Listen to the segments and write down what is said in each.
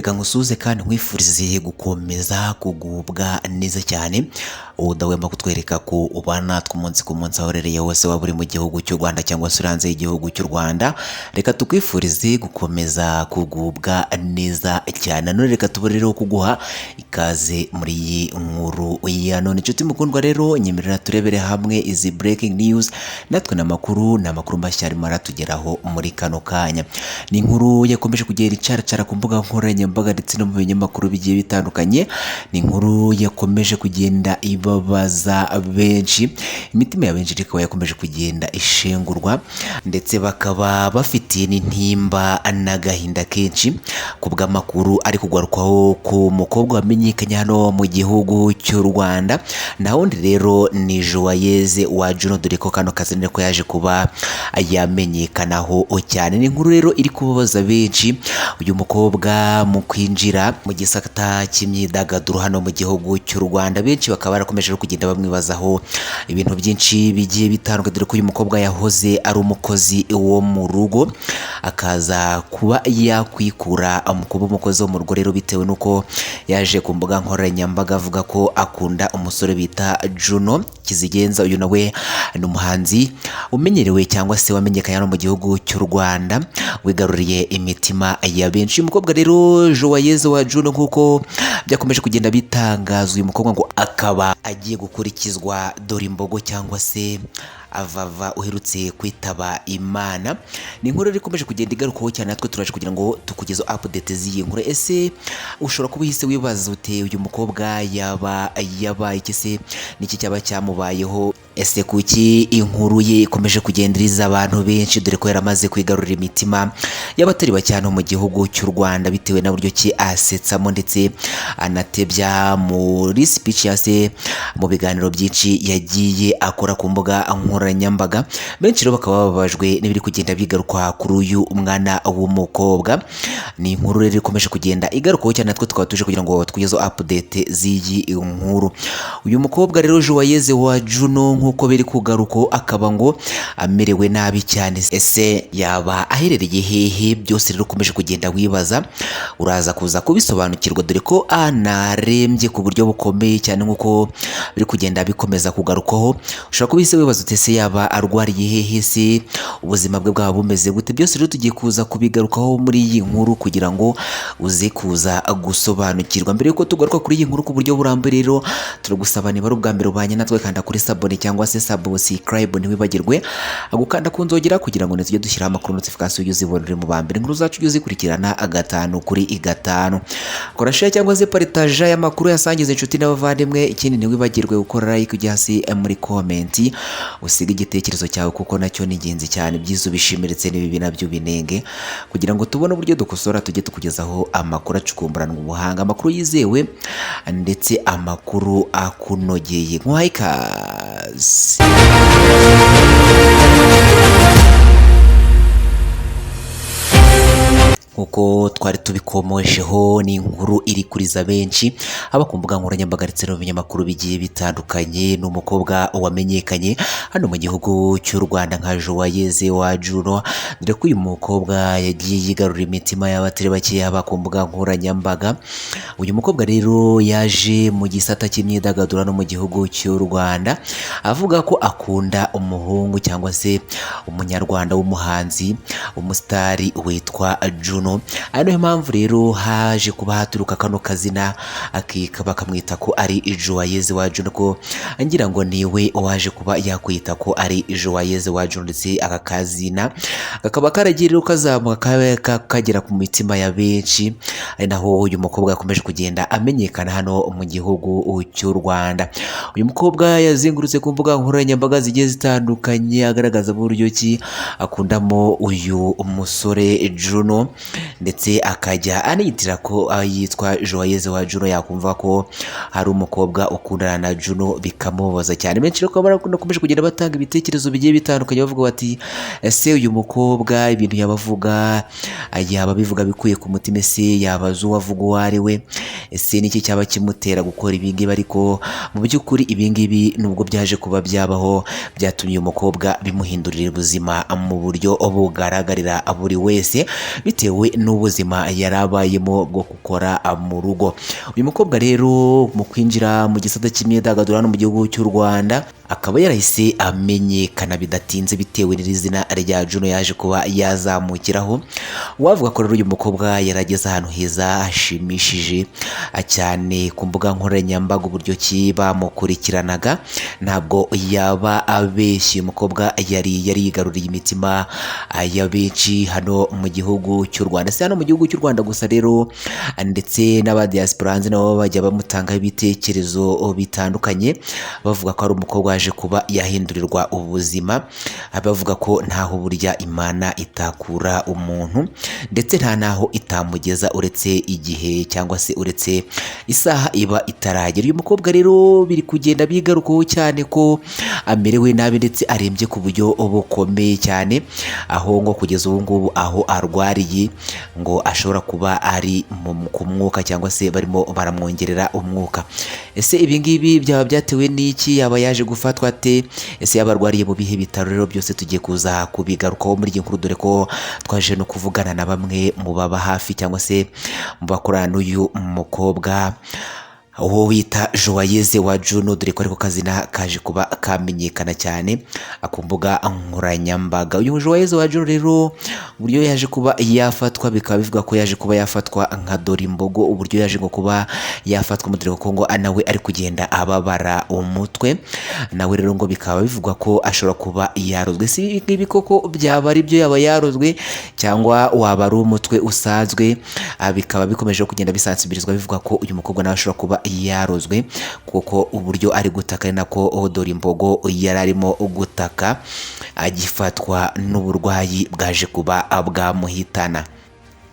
reka ngusuze kandi nkwifurize gukomeza kugubwa neza cyane udahwema kutwereka ko ubana natwe umunsi ku munsi aho urereye hose waba uri mu gihugu cy'u Rwanda cyangwa se hanze y'igihugu cy'u Rwanda. Reka tukwifurize gukomeza kugubwa neza cyane. None reka tubonereho kuguha ikaze muri iyi nkuru ya none. Inshuti mukundwa rero nyemerera turebere hamwe izi breaking news natwe n'amakuru mashya arimo aratugeraho muri kano kanya. Ni inkuru yakomeje kugera icaracara ku mbuga nkoranyambaga ndetse no mu binyamakuru bigiye bitandukanye. Ni inkuru yakomeje kugenda ibabaza benshi, imitima ya benshi ikaba yakomeje kugenda ishengurwa ndetse bakaba bafitiye n'intimba n'agahinda kenshi ku bw'amakuru ari kugarukwaho ku mukobwa wamenyekanye hano mu gihugu cy'u Rwanda. Na wundi rero ni Joyeuse wa Juno, dore ko kano kazina ko yaje kuba yamenyekanaho cyane. Ni inkuru rero iri kubabaza benshi. Uyu mukobwa mu kwinjira mu gisata cy'imyidagaduro hano mu gihugu cy'u Rwanda, benshi bakaba barakomeje kugenda bamwibazaho ibintu byinshi bigiye bitandukanye, dore ko uyu mukobwa yahoze ari umukozi wo mu rugo akaza kuba yakwikura kuba umukozi wo mu rugo rero bitewe nuko yaje ku mbuga nkoranyambaga avuga ko akunda umusore bita Juno Kizigenza. Uyu nawe ni umuhanzi umenyerewe cyangwa se wamenyekanye hano mu gihugu cy'u Rwanda, wigaruriye imitima ya benshi. Uyu mukobwa rero Joyeuse wa Juno, nk'uko byakomeje kugenda bitangazwa, uyu mukobwa ngo akaba agiye gukurikizwa dore imbogo cyangwa se avava uherutse kwitaba Imana. Ni inkuru rero ikomeje kugenda igarukaho cyane, natwe turaje kugira ngo tukugezo update z'iyi nkuru. Ese ushobora kuba uhise wibaza ute uyu mukobwa yabaye iki se, niki cyaba cyamubayeho? Ese kuki inkuru ye ikomeje kugenderiza abantu benshi, dore ko yaramaze kwigarurira imitima y'abatari bake hano mu gihugu cy'u Rwanda bitewe na buryo ki asetsamo ndetse anatebya muri speech ya se mu biganiro byinshi yagiye akora ku mbuga nkoranyambaga. Benshi rero bakaba bababajwe n'ibiri kugenda bigaruka kuri uyu mwana w'umukobwa. Ni inkuru rero ikomeje kugenda igarukaho cyane, natwe tukaba tuje kugira ngo tugezo update z'iyi nkuru. Uyu mukobwa rero Joyeuse wa Juno, nk'uko biri kugaruko, akaba ngo amerewe nabi cyane. Ese yaba aherereye hehe? Byose rero ukomeje kugenda wibaza, uraza kuza kubisobanukirwa, dore ko anarembye ku buryo bukomeye cyane nk'uko biri kugenda bikomeza kugarukaho. Ushobora kubise wibaza ute se yaba arwariye hehe, se ubuzima bwe bwaba bumeze gute? Byose rero tugiye kuza kubigarukaho muri iyi nkuru kugira ngo uze kuza gusobanukirwa. Mbere yuko tugaruka kuri iyi nkuru ku buryo burambuye, rero turagusaba niba ari ubwa mbere ubanye natwe kanda kuri sabone cyangwa se subscribe, ntiwibagirwe gukanda ku nzogera kugira ngo tujye dushyiraho amakuru notification uzibonere mu bambere. Inkuru zacu ujye uzikurikirana gatanu kuri gatanu. Kora share cyangwa se partage y'amakuru, yasangiza inshuti n'abavandimwe. Ikindi ntiwibagirwe gukora like ujya hasi muri comment usiga igitekerezo cyawe, kuko nacyo ni ingenzi cyane. Byiza ubishimiretse n'ibibi nabyo binenge, kugira ngo tubone uburyo dukosora tujye tukugezaho amakuru acukumburanwa ubuhanga, amakuru yizewe ndetse amakuru akunogeye. Nk'uhaye ikaze. Nkuko twari tubikomojeho, ni inkuru iri kuriza benshi haba ku mbuga nkoranyambaga ndetse no mu binyamakuru bigiye bitandukanye. Ni umukobwa wamenyekanye hano mu gihugu cy'u Rwanda nka Joyeuse wa Juno, dore ko uyu mukobwa yagiye yigarurira imitima y'abatari bake haba ku mbuga nkoranyambaga. Uyu mukobwa rero yaje mu gisata cy'imyidagaduro no mu gihugu cy'u Rwanda, avuga ko akunda umuhungu cyangwa se umunyarwanda w'umuhanzi umusitari witwa Juno. Ari niyo mpamvu rero haje kuba haturuka kano kazina bakamwita ko ari Joyeuse wa Juno, ko ngira ngo niwe waje kuba yakwita ko ari Joyeuse wa Juno, ndetse aka kazina kakaba karagiye rero kazamuka kagera ku mitima ya benshi. Ari naho uyu mukobwa yakomeje kugenda amenyekana hano mu gihugu cy'u Rwanda. Uyu mukobwa yazengurutse ku mbuga nkoranyambaga zigiye zitandukanye agaragaza buryo ki akundamo uyu umusore Juno, ndetse akajya anitira ko yitwa Joyeuse wa Juno. Yakumva ko hari umukobwa ukundana na Juno bikamubaza cyane. Benshi rero bakomeje kugenda batanga ibitekerezo bigiye bitandukanye, bavuga bati ese uyu mukobwa ibintu yabavuga yaba bivuga bikuye ku mutima? Ese yabaza uwavuga uwo ari we? Ese niki cyaba kimutera gukora ibingibi? Ariko mu by'ukuri ibingibi nubwo byaje kuba byabaho, byatumye uyu mukobwa bimuhindurira ubuzima mu buryo bugaragarira buri wese bitewe n'ubuzima yarabayemo bwo gukora mu rugo. Uyu mukobwa rero mu kwinjira mu gisata cy'imyidagaduro hano mu gihugu cy'u Rwanda akaba yarahise amenyekana bidatinze bitewe n'iri zina rya Juno yaje kuba yazamukiraho. Wavuga ko rero uyu mukobwa yarageze ahantu heza hashimishije cyane ku mbuga nkoranyambaga, uburyo ki bamukurikiranaga ntabwo yaba abeshye. Uyu mukobwa yari yigaruriye imitima ya benshi hano mu gihugu cy'u Rwanda, si hano mu gihugu cy'u Rwanda gusa rero, ndetse n'abadiaspora hanze nabo bajya bamutangaho ibitekerezo bitandukanye, bavuga ko ari umukobwa waje kuba yahindurirwa ubuzima, bavuga ko ntaho burya Imana itakura umuntu ndetse nta naho itamugeza uretse igihe cyangwa se uretse isaha iba itaragera. Uyu mukobwa rero biri kugenda bigarukaho cyane ko amerewe nabi ndetse arembye ku buryo bukomeye cyane, aho ngo kugeza ubu ngubu aho arwariye ngo ashobora kuba ari ku mwuka cyangwa se barimo baramwongerera umwuka. Ese ibi ngibi byaba byatewe n'iki? Yaba yaje gufatwa ate? Ese yaba arwariye mu bihe bitaro? Rero byose tugiye kuza kubigarukaho muri iyi nkuru, dore ko twaje no kuvugana na bamwe mu baba hafi cyangwa se mu bakorana n'uyu mukobwa uwo wita Joyeuse wa Juno, dore ko ariko kazina kaje kuba kamenyekana cyane ku mbuga nkoranyambaga. Uyu Joyeuse wa Juno rero uburyo yaje kuba yafatwa, bikaba bivuga ko yaje kuba yafatwa nka Dorimbogo, uburyo yaje ngo kuba yafatwa mu dore ko ngo nawe ari kugenda ababara umutwe, nawe rero ngo bikaba bivugwa ko ashobora kuba yarozwe. Si ibi koko byaba ari byo yaba yarozwe cyangwa waba ari umutwe usanzwe? Bikaba bikomeje kugenda bisansibirizwa bivuga ko uyu mukobwa nawe ashobora kuba yarozwe, kuko uburyo ari gutaka ari nako Dorimbogo yari arimo gutaka agifatwa n'uburwayi bwaje kuba bwamuhitana.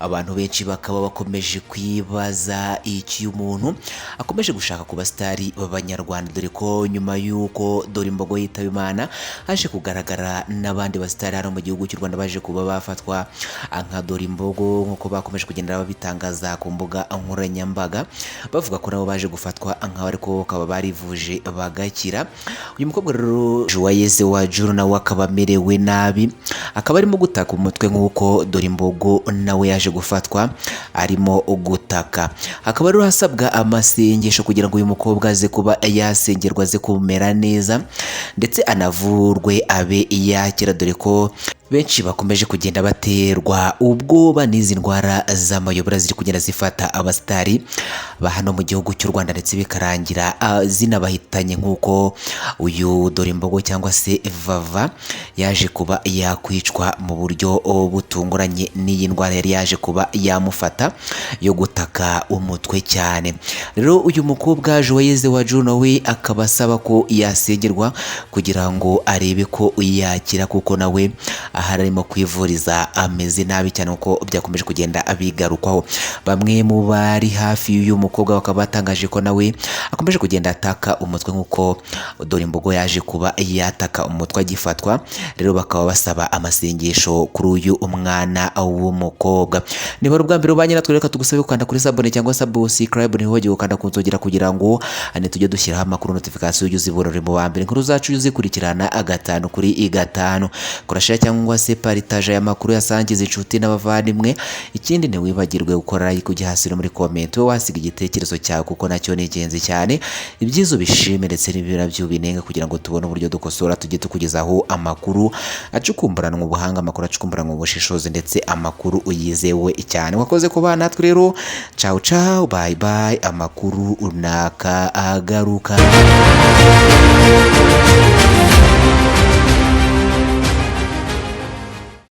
Abantu benshi bakaba bakomeje kwibaza iki umuntu akomeje gushaka kuba stari b'abanyarwanda, dore ko nyuma y'uko Dorimbogo yitaba Imana haje kugaragara n'abandi basitari hano mu gihugu cy'u Rwanda baje kuba bafatwa nka Dorimbogo, nk'uko bakomeje kugenda babitangaza ku mbuga nkoranyambaga, bavuga ko nabo baje gufatwa nk'aho ariko bakaba barivuje bagakira. Uyu mukobwa rero Joyeuse wa Juno nawe akaba amerewe nabi, akaba arimo gutaka umutwe nk'uko Dorimbogo nawe yaje gufatwa arimo gutaka. Hakaba rero hasabwa amasengesho kugira ngo uyu mukobwa aze kuba yasengerwa, aze kumera neza ndetse anavurwe abe yakira, dore ko benshi bakomeje kugenda baterwa ubwoba n'izi ndwara z'amayobera ziri kugenda zifata abasitari ba hano mu gihugu cy'u Rwanda, ndetse bikarangira zinabahitanye nk'uko uyu Dorimbogo cyangwa se Vava yaje kuba yakwicwa mu buryo butunguranye n'iyi ndwara yari yaje kuba yamufata yo gutaka umutwe cyane. Rero uyu mukobwa Joyeuse wa Juno we akaba asaba ko yasengerwa kugira ngo arebe ko yakira, kuko nawe arimo kwivuriza ameze nabi cyane uko byakomeje kugenda abigarukwaho. Bamwe mu bari hafi y'uyu mukobwa bakaba batangaje ko nawe akomeje kugenda ataka umutwe nk'uko Dorimbogo yaje kuba yataka umutwe agifatwa. Rero bakaba basaba amasengesho kuri uyu umwana w'umukobwa. Niba ari ubwa mbere ubanye natwe, reka tugusabe gukanda kuri sabone cyangwa subscribe, ntiwibagirwe gukanda ku nzogera kugira ngo tujye dushyiraho amakuru notification y'uzibura mu ba mbere, inkuru zacu uzikurikirana gatanu kuri gatanu. Kurashira cyangwa se partage aya makuru yasangiza inshuti n'abavandimwe. Ikindi ntiwibagirwe gukora like ujya hasi no muri comment we wasiga igitekerezo cyawe, kuko nacyo ni ingenzi cyane. Ibyiza bishime ndetse n'ibirabyo binenga kugira ngo tubone uburyo dukosora tujye tukugezaho amakuru acukumburanwa ubuhanga, amakuru acukumburanwa ubushishozi ndetse amakuru uyizewe cyane. Wakoze kuba natwe rero, ciao ciao, bye bye, amakuru unaka agaruka.